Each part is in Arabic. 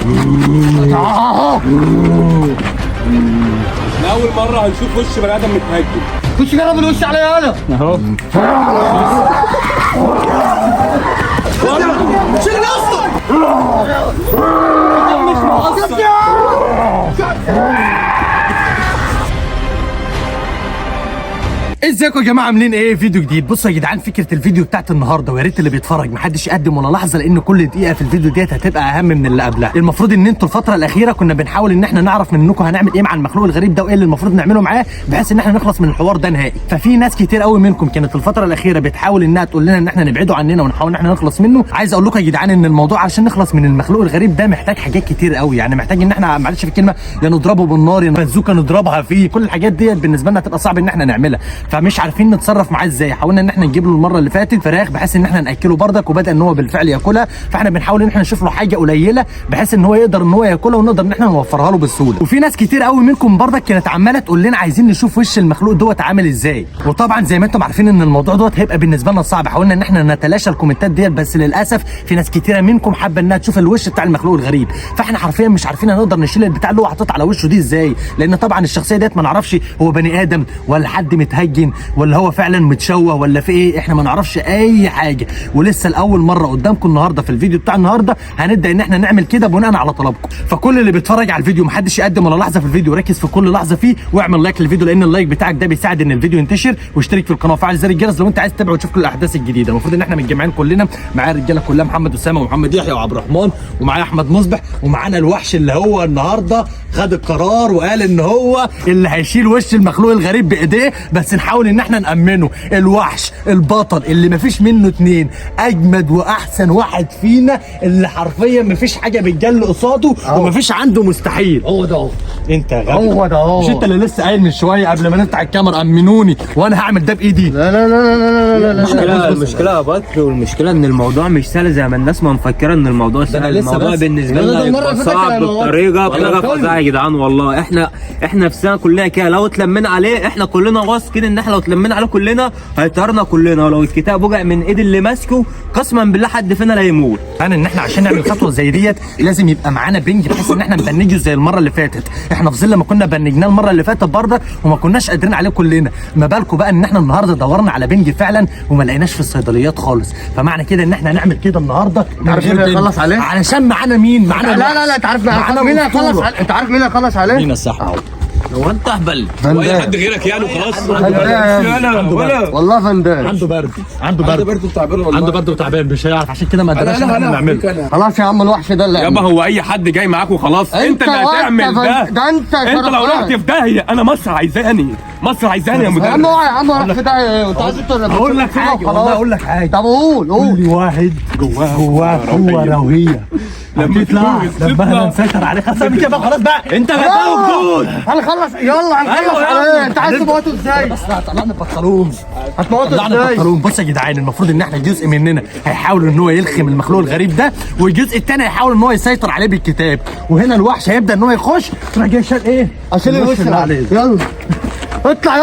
لأول مرة هنشوف وش بني آدم متهجم. خش جرب الوش عليا انا اهو. شيل اصلا مش مقصر. ازيكم يا جماعه عاملين ايه؟ فيديو جديد. بصوا يا جدعان، فكره الفيديو بتاعت النهارده ويا ريت اللي بيتفرج محدش يقدم ولا لحظه، لان كل دقيقه في الفيديو ديت هتبقى اهم من اللي قبلها. المفروض ان انتوا الفتره الاخيره كنا بنحاول ان احنا نعرف منكم هنعمل ايه مع المخلوق الغريب ده وايه اللي المفروض نعمله معاه بحيث ان احنا نخلص من الحوار ده نهائي. ففي ناس كتير قوي منكم كانت الفتره الاخيره بتحاول انها تقول لنا ان احنا نبعده عننا ونحاول ان احنا نخلص منه. عايز اقول لكم يا جدعان ان الموضوع عشان نخلص من المخلوق الغريب ده محتاج حاجات كتير قوي، يعني محتاج ان احنا معلش في الكلمه يا نضربه بالنار يا بازوكا نضربها فيه. كل الحاجات ديت بالنسبه لنا هتبقى صعب ان احنا نعملها، فمش عارفين نتصرف معاه ازاي. حاولنا ان احنا نجيب له المره اللي فاتت فراخ بحيث ان احنا ناكله بردك، وبدا ان هو بالفعل ياكلها. فاحنا بنحاول ان احنا نشوف له حاجه قليله بحيث ان هو يقدر ان هو ياكلها ونقدر ان احنا نوفرها له بسهوله. وفي ناس كتير قوي منكم بردك كانت عماله تقول لنا عايزين نشوف وش المخلوق دوت عامل ازاي. وطبعا زي ما انتم عارفين ان الموضوع دوت هيبقى بالنسبه لنا صعب. حاولنا ان احنا نتلاشى الكومنتات ديت، بس للاسف في ناس كتيره منكم حابه انها تشوف الوش بتاع المخلوق الغريب. فاحنا حرفيا مش عارفين هنقدر نشيل البتاع اللي هو حاطط على وشه دي ازاي، لان طبعا الشخصيه ديت ما نعرفش هو بني ادم ولا حد متهجن ولا هو فعلا متشوه ولا في ايه. احنا ما نعرفش اي حاجه، ولسه لاول مره قدامكم النهارده في الفيديو بتاع النهارده هنبدا ان احنا نعمل كده بناء على طلبكم. فكل اللي بيتفرج على الفيديو محدش يقدم ولا لحظه في الفيديو، ركز في كل لحظه فيه واعمل لايك للفيديو، لان اللايك بتاعك ده بيساعد ان الفيديو ينتشر. واشترك في القناه وفعل زر الجرس لو انت عايز تتابع وتشوف كل الاحداث الجديده. المفروض ان احنا متجمعين كلنا، معايا الرجاله كلها محمد اسامه ومحمد يحيى وعبد الرحمن، ومعايا احمد مصبح، ومعانا الوحش اللي هو النهارده خد القرار وقال ان هو اللي هيشيل وش المخلوق الغريب بايديه، بس نحاول ان احنا نامنه. الوحش البطل اللي مفيش منه اتنين، اجمد واحسن واحد فينا، اللي حرفيا مفيش حاجه بتجل قصاده ومفيش عنده مستحيل. هو ده انت يا غبي، هو ده مش انت اللي لسه قايل من شويه قبل ما نفتح الكاميرا امنوني وانا هعمل ده بايدي؟ لا لا لا لا لا لا. المشكلة يا بكر، والمشكلة ان الموضوع مش سهل زي ما الناس ما مفكرة ان الموضوع سهل. الموضوع بالنسبة لنا يبقى صعب بطريقة فظيعة يا جدعان. والله احنا في سنة كلنا كده لو اتلمينا عليه، احنا كلنا واثقين ان احنا لو اتلمينا عليه كلنا هيطيرنا كلنا، ولو الكتاب وقع من ايد اللي ماسكه قسما بالله حد فينا لا يموت. انا ان احنا عشان نعمل خطوه زي ديت لازم يبقى معانا بنج بحيث ان احنا نبنجه زي المره اللي فاتت. احنا في ظل ما كنا بنجناه المره اللي فاتت برضك وما كناش قادرين عليه كلنا، ما بالكم بقى ان احنا النهارده دورنا على بنج فعلا وما لقيناش في الصيدليات خالص. فمعنى كده ان احنا هنعمل كده النهارده. عارف مين هيخلص عليه؟ علشان معانا مين؟ معانا لا انت عارف مين هيخلص عليه؟ انت عارف مين هيخلص عليه؟ مين الصح؟ هو انت اهبل؟ هو أي حد غيرك يعني وخلاص؟ والله فندان عنده برد عنده برد وتعبان مش هيعرف، عشان كده ما قدرناش نعمله. خلاص يا عم الوحش ده اللي يابا هو أي حد جاي معاك وخلاص؟ أنت اللي هتعمل ده. أنت لو رحت في داهية أنا مصر عايزاني يا مدرب. يا عم اوعى يا عم روح في داهية. انت عايز اقول لك حاجه والله اقول لك حاجه. طب قول كل واحد جواه قوه روحيه لما تطلع لما نسيطر عليه. خلاص بقى انت موجود. هنخلص يلا هنخلص عليه. انت عايز تموته ازاي؟ طلعنا البطلون. هتموته ازاي؟ بص يا جدعان، المفروض ان احنا جزء مننا هيحاول ان هو يلخم المخلوق الغريب ده، والجزء الثاني هيحاول ان هو يسيطر عليه بالكتاب. وهنا الوحش هيبدا ان هو يخش تروح جاي شال ايه؟ عشان الوش اللي عليه. يلا اطلع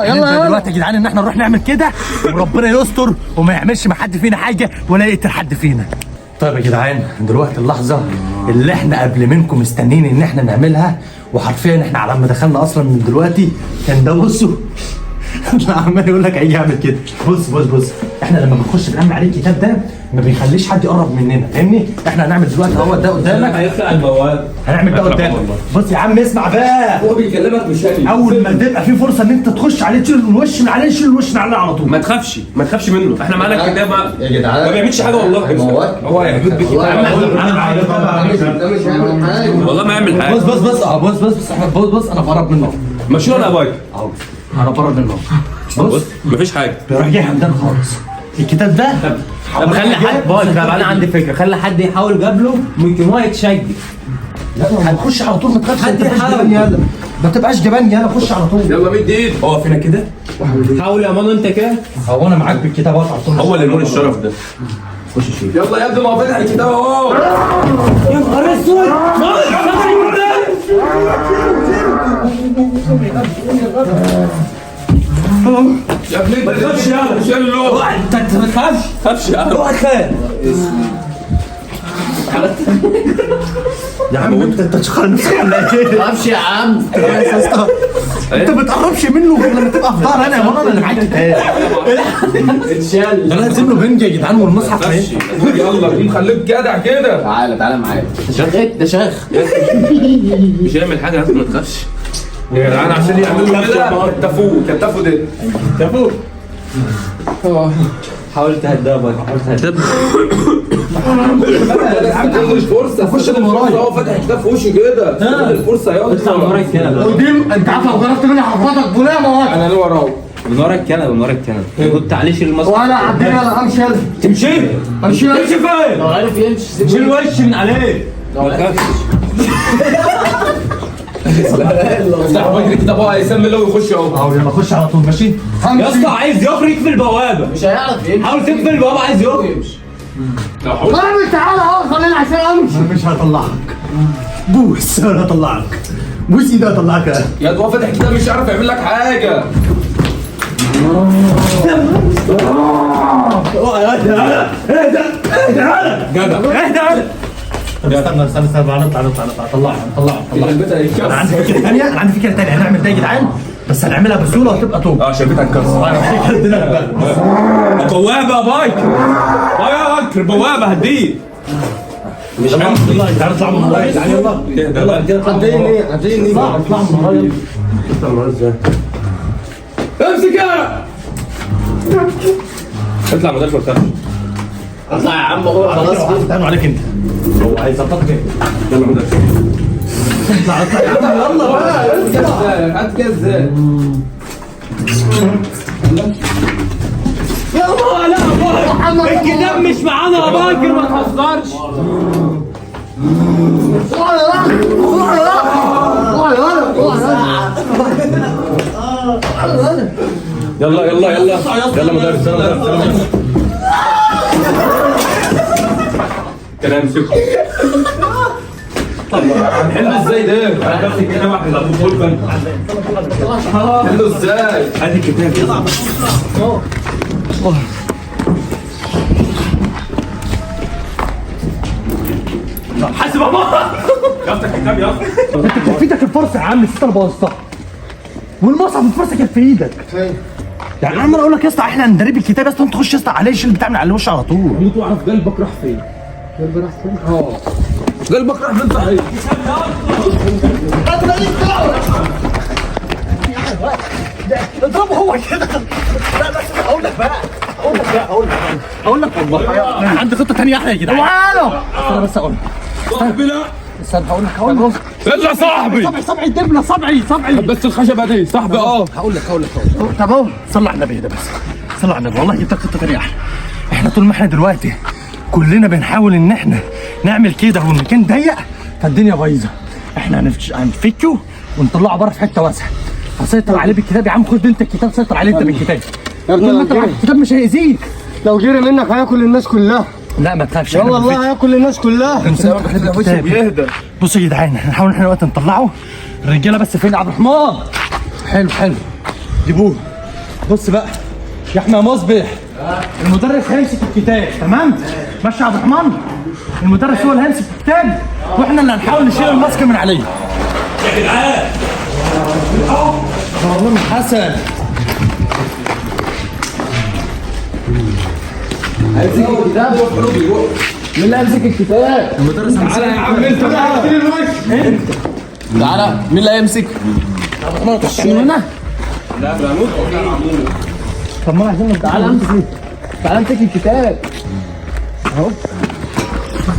يلا دلوقتي يا جدعان ان احنا نروح نعمل كده وربنا يستر وما يعملش مع حد فينا حاجه ولا يقتل حد فينا. طيب يا جدعان، دلوقتي اللحظه اللي احنا قبل منكم مستنيين ان احنا نعملها، وحرفيا احنا على ما دخلنا اصلا من دلوقتي كان ده بصوا عمال يقول لك هيجي يعمل كده. بص احنا لما بنخش بنعمل عليه الكتاب ده ما بيخليش حد يقرب مننا، فاهمني؟ احنا هنعمل دلوقتي اهو ده قدامك، هيفتح البواب هنعمل ده قدامك. بص يا عم اسمع بقى، هو بيكلمك مش هاني. اول ما تبقى في فرصه ان انت تخش عليه تشيل الوش من عليه، شيل الوش من عليه على طول. ما تخافش منه، احنا معانا الكتاب يا جدعان ما بيعملش حاجه والله. هو هيحدود بك والله ما يعمل حاجه. بص انا بقرب منه. مشي ولا ابوك اهو انا بقرب منه. بص مفيش حاجه، بيروح جاي همدان خالص. الكتاب ده طب خلي حد انا عندي فكرة، خلي حد يحاول قبله ممكن هو يتشجع. لا هنخش على طول، ما تخافش. حد يحاول. يلا ما تبقاش جبان، يلا خش على طول. يلا مد ايد اقف هنا كده. حاول يا مانو انت كده. هو انا معاك بالكتاب على طول. هو اللي نور الشرف ده. خش شيل. يلا يا ابني ما هو فتح الكتاب اهو. يا نهار اسود. يا ابني ما تخافش يلا شيل له. انت ما تخافش. خافش يا اوعى تخاف. يا عم انت تشخر نفسك ولا ايه؟ ما اعرفش يا عم. انت ما بتقربش منه غير لما تبقى في ظهر انا يا ماما اللي معاك كتاب. اتشال. ده لازم له بنج يا جدعان والمصحف اهي. يلا دي خليك جدع كده. تعالى معايا. ده شيخ. مش هيعمل حاجه لازم ما تخافش يا جدعان عشان يعملوا كده. كتفوا ده كتفوا. حاول تهدى بقى، حاول تهدى. مش فرصه خش من ورايا. هو فاتح كتاب في وشي كده. الفرصه يلا اطلع من ورا الكنبه، وديم انت عارف لو جربت مني حفظك بولا ما انا اللي وراه. من ورا الكنبه، من ورا الكنبه. كنت عليه شيل المصحف. وانا عدينا انا امشي انا. تمشي؟ امشي تمشي فين؟ لو عارف يمشي شيل الوش من عليه. ما تخافش. افتح بجري كده بقى يسمي له ويخش اهو. اهو يلا خش على طول ماشي. يا اسطى عايز يخرج في البوابه. مش هيعرف يمشي. حاول تقفل البوابه، عايز يخرج. طيب تعالى اهو خلينا عشان امشي. مش هطلعك. بوس انا هطلعك. بوس ايدي هطلعك. يا هو فاتح كتاب مش عارف يعمل لك حاجه. استنى تعالى طلعها انا عندي فكره ثانيه هنعمل ده يا جدعان بس هنعملها بسهوله وتبقى توب. شايفتها اتكسر. بوابه يا بايكر. يا بايكر بوابه هديه. مش عارف والله. تعالى اطلع من ورايا. تعالى يلا عديني اطلع من ورايا. امسك يا اطلع ما تدخل خالص. اطلع يا عم خلاص. تعالوا عليك انت. هو عايز يظبطك انت. يلا ما تدخل. اطلع يا عم يلا بقى. هات كده ازاي؟ يلا لا الكتاب مش معانا يا باكر، ما تهزرش. يلا يلا مدرس كده امسكه. هنحله ازاي ده؟ بس كده واحد ابو فول هنحله ازاي؟ ادي الكتاب يلا. حاسب يا ماما. يافتح الكتاب يا انت كان في ايدك الفرصه يا عم الستاره بوظتها. والمصحف الفرصه كانت في ايدك. يعني انا اقول لك يا اسطى احنا هندرب الكتاب يا اسطى انت تخش يا اسطى عليه شيل بتاع من على الوش على طول. هموت واعرف قلبك راح فين. قلبك راح فين صحيح. اضربه هو كده. لا اقول لك بقى اقول لك والله انا عندي خطه ثانيه احلى يا جدعان. تعالوا انا بس اقول لك صاحبي لا. استنى هقول لك الا صاحبي. صبعي دبله صبعي بس الخشبه دي صاحبي هقول لك طب اهو صلي على النبي ده بس. صلي على النبي والله جبت لك خطه ثانيه احلى. احنا طول ما احنا دلوقتي كلنا بنحاول ان احنا نعمل كده والمكان ضيق فالدنيا بايظه. احنا هنفكه ونطلعه بره في حته واسعه. هسيطر عليه بالكتاب يا عم. خد انت الكتاب سيطر عليه انت بالكتاب. طول ما انت معاك الكتاب مش هيأذيك. لو جري منك هياكل الناس كلها. لا ما تخافش. لا والله هياكل الناس كلها. بيهدى. بصوا يا جدعان هنحاول احنا دلوقتي نطلعه. الرجاله بس فين يا عبد الرحمن؟ حلو جيبوه. بص بقى يا احمد مصبح المدرس هيمسك الكتاب تمام؟ ماشي يا عبد الرحمن؟ المدرس هو اللي هيمسك الكتاب واحنا اللي هنحاول نشيل الماسك من عليه. يا جدعان مروان حسن هيمسك الكتاب. مين اللي هيمسك الكتاب؟ المدرس تعالى يا عم انت تعالى مين اللي هيمسك؟ هنا. لا بنموت. طب ما عايزين تعالى امسك الكتاب اهو.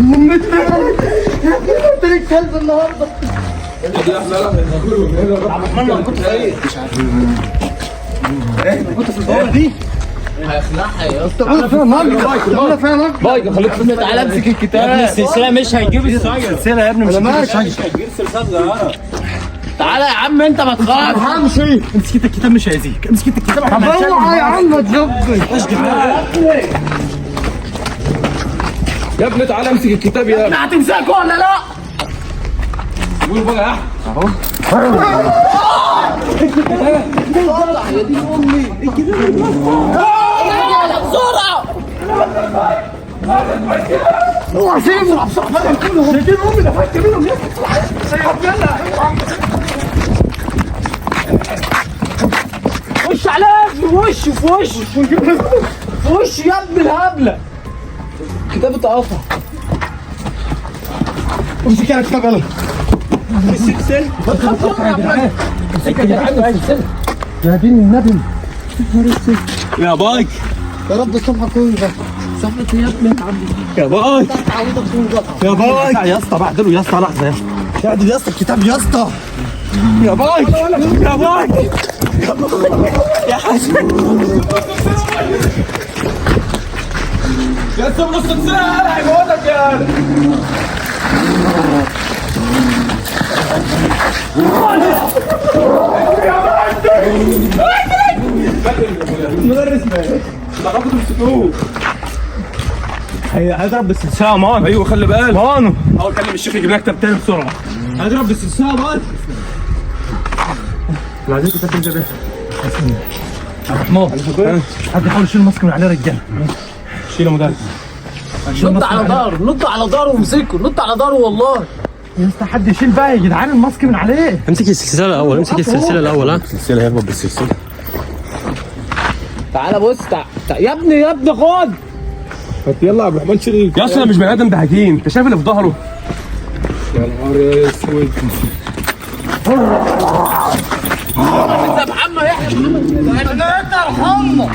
انت ليك كلب النهارده. كنت في البوابه دي هيخلعها يا اسطى. انا فيها مج. بايك خليك تعالى امسك الكتاب. السلسله مش هيجيب السلسله يا ابني مش ماشي. تعالى يا عم انت ما تخافش. همشي. امسك الكتاب مش هيأذيك. امسك الكتاب طب اوعى يا عم ما تجبش. يا ابني تعالى امسك الكتاب يا ابني. هتمسكه ولا لا؟ قول بقى يا احمد. يا دي امي الكتاب بسرعه. اوعى سيبه شايفين امي نفكت منهم وش عليك في وش في وش يا ابن الهبله كتاب اتقطع امسك انا كتاب يلا السلسله يا دين النبي يا بايك يا رب الصفحه تكون صفحه يا ابني يا بايك يا بايك يا اسطى بعدله يا اسطى لحظه يا اسطى اعدل يا اسطى الكتاب يا اسطى يا بايك يا بايك يا حسن يا سيب نص الساعة هيموتك يا مدرس تعرفوا تمسكوه هيضرب بالسلسله مان. ايوه خلي بالك مان حاول كلم الشيخ يجيب لنا كتاب تاني بسرعه هيضرب بالسلسله مان. عايزين كتاب تاني ده محمود حد يحاول يشيل الماسك من عليه رجاله. شيله مدرس نط على ظهره نط على ظهره وامسكه نط على ظهره والله يا اسطى حد يشيل بقى يا جدعان الماسك من عليه. امسك السلسله الاول، امسك السلسله الاول. ها السلسله هيربط بالسلسله تعالى بص يا ابني خد يلا يا عبد الرحمن شيل يا اسطى مش بني ادم ده حكيم انت شايف اللي في ظهره يا نهار اسود انت محمد يحيى احنا انت ارحمنا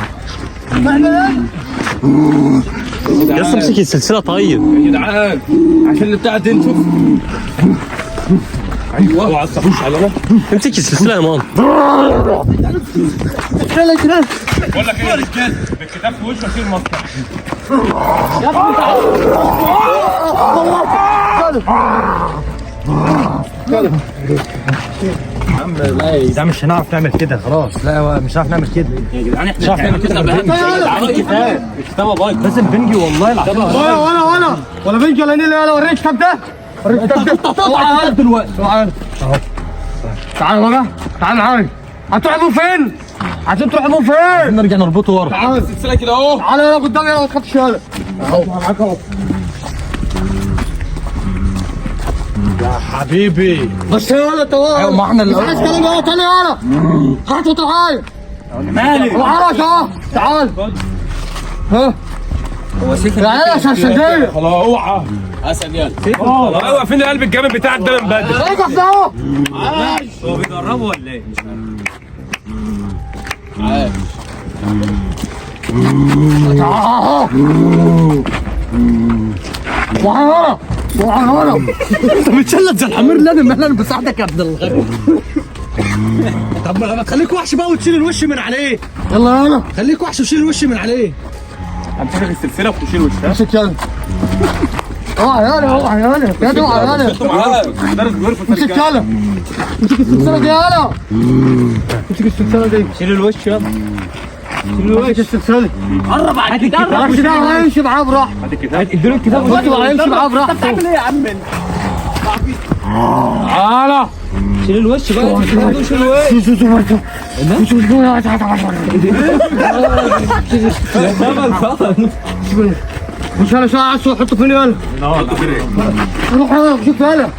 يا اسطى امسك السلسله طيب يا جدعان عشان اللي بتاعت دي نشوف ايوه اوعى تصحوش علينا امسك السلسله يا مان. بقول لك ايه يا رجاله بالكتاب في وشه شيل المسطره ده مش هنعرف نعمل كده خلاص. لا مش هنعرف نعمل كده يا جدعان احنا مش هنعمل كده الكتاب بايظ لازم بنجي والله العظيم. ولا بنجي ولا نيل ولا وريك الكتاب ده وريك الكتاب ده تعالى دلوقتي تعالى بقى تعالى معايا هتروحوا فين؟ عشان تروحوا فين؟ نرجع نربطه ورا. تعالى السلسله كده اهو تعالى يلا قدامي يلا ما تخافش يلا اهو معاك اهو حبيبي بس يلا تعالى ايوه ما احنا مش عايز كلام يلا تاني يلا هاتوا تعالى مالي تعالى تعالى ها يا شرشدية خلاص اوعى اسد يلا ايوه فين القلب الجامد بتاعك ده من بدري رجع ده اهو هو بيجربه ولا ايه؟ مش وعلى انت بتشلت زي الحمير. لازم احنا بساعدك يا ابن الغبي. طب ما تخليك وحش بقى وتشيل الوش من عليه. يلا خليك وحش وشيل الوش من عليه. امسك السلسله وتشيل وشها امسك يلا اوعى يلا اوعى يلا يا دي اوعى يلا مدرس بيرفض امسك يلا امسك السلسلة دي يلا امسك السلسلة دي شيل الوش يلا امسك السلسلة دي قرب على الكتاب مالكش دعوة هيمشي معاه براحته اديله الكتاب هيمشي معاه براحته بتعمل ايه يا عم انت؟ تعالى شيل الوش بقى شيل الوش مش انا شوية عسل حطه فين يلا روح يلا شوف يلا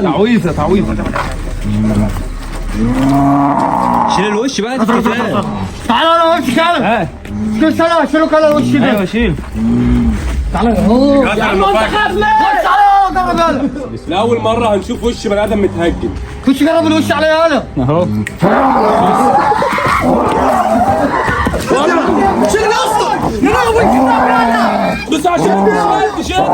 تعويذه تعويذه شيل الوش بقى الكتاب تعالى انا وش كده شيل سنة شيلوا كده الوش ده ايوه شيل تعالى يا عم انت خاف ليه؟ تعالى يلا لاول مره هنشوف وش بني ادم متهجم خش جرب الوش عليا يلا اهو شيل يا اسطى يا لهوي بس عشان شد